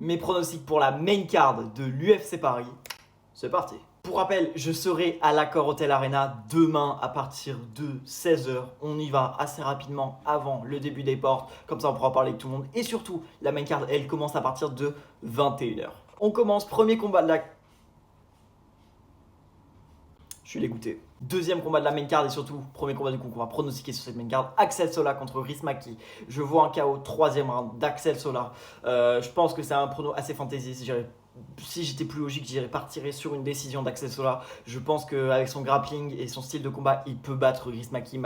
Mes pronostics pour la main card de l'UFC Paris, c'est parti. Pour rappel, je serai à l'Accor Hotel Arena demain à partir de 16 h. On y va assez rapidement avant le début des portes, comme ça on pourra parler avec tout le monde. Et surtout, la main card, elle commence à partir de 21 h. On commence, premier combat de la... Je suis dégoûté. Deuxième combat de la main card et surtout, premier combat du coup qu'on va pronostiquer sur cette main card. Axel Sola contre Rhys Maki. Je vois un KO troisième round d'Axel Sola. Je pense que c'est un prono assez fantasy. Si j'étais plus logique, j'irais partirais sur une décision d'Axel Sola. Je pense qu'avec son grappling et son style de combat, il peut battre Rhys Maki.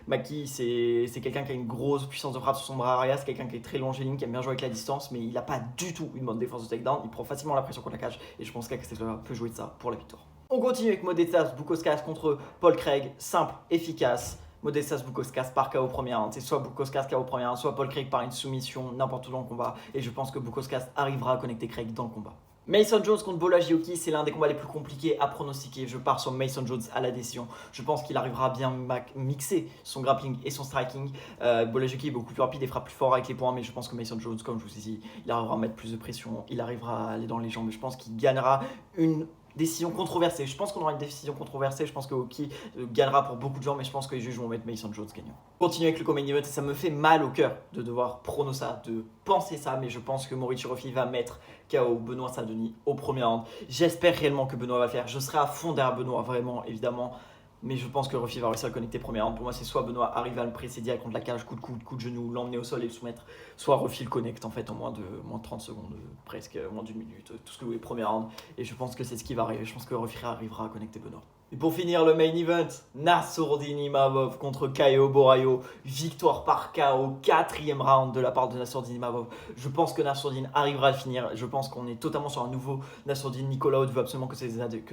Maki, c'est quelqu'un qui a une grosse puissance de frappe sur son bras arrière. C'est quelqu'un qui est très longiligne, qui aime bien jouer avec la distance, mais il n'a pas du tout une bonne défense de takedown. Il prend facilement la pression contre la cage et je pense qu'Axel Sola peut jouer de ça pour la victoire. On continue avec Modestas Bukauskas contre Paul Craig. Simple, efficace. Modestas Bukauskas par KO premier round. C'est soit Bukauskas KO premier round, soit Paul Craig par une soumission, n'importe où dans le combat. Et je pense que Bukauskas arrivera à connecter Craig dans le combat. Mason Jones contre Bola Gioki, c'est l'un des combats les plus compliqués à pronostiquer. Je pars sur Mason Jones à la décision. Je pense qu'il arrivera à bien mixer son grappling et son striking. Bola Gioki est beaucoup plus rapide et frappe plus fort avec les poings, mais je pense que Mason Jones, comme je vous ai dit, il arrivera à mettre plus de pression, il arrivera à aller dans les jambes. Je pense qu'il gagnera une décision controversée. Je pense qu'on aura une décision controversée. Je pense que Hoki gagnera pour beaucoup de gens, mais je pense que les juges vont mettre Mason Jones gagnant. Continue avec le co-main event et ça me fait mal au cœur de devoir prono ça, de penser ça, mais je pense que Mauricio Ruffi va mettre KO Benoît Saint-Denis au premier round. J'espère réellement que Benoît va le faire. Je serai à fond derrière Benoît, vraiment, évidemment. Mais je pense que Ruffi va réussir à le connecter premier round. Pour moi, c'est soit Benoît arrive à le précéder contre la cage, coup de coude, coup de genou, l'emmener au sol et le soumettre, soit Ruffi le connecte en fait en moins de 30 secondes, presque moins d'une minute, tout ce que vous voulez, premier round. Et je pense que c'est ce qui va arriver. Je pense que Ruffi arrivera à connecter Benoît. Et pour finir le main event, Nassourdine Imavov contre Caio Borraio. Victoire par KO, quatrième round de la part de Nassourdine Imavov. Je pense que Nassourdine arrivera à le finir. Je pense qu'on est totalement sur un nouveau Nassourdine. Nicolas Haute veut absolument que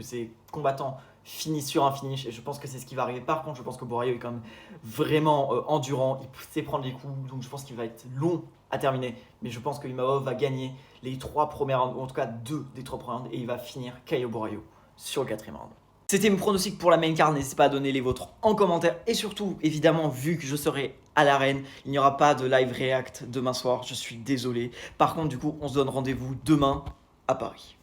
ses combattants finissent sur un finish. Et je pense que c'est ce qui va arriver. Par contre, je pense que Borraio est quand même vraiment endurant. Il sait prendre les coups. Donc je pense qu'il va être long à terminer. Mais je pense que Imavov va gagner les 3 premiers rounds, ou en tout cas 2 des 3 premiers rounds. Et il va finir Caio Borraio sur le 4e round. C'était mes pronostics pour la main card, n'hésitez pas à donner les vôtres en commentaire. Et surtout, évidemment, vu que je serai à l'arène, il n'y aura pas de live react demain soir, je suis désolé. Par contre, du coup, on se donne rendez-vous demain à Paris.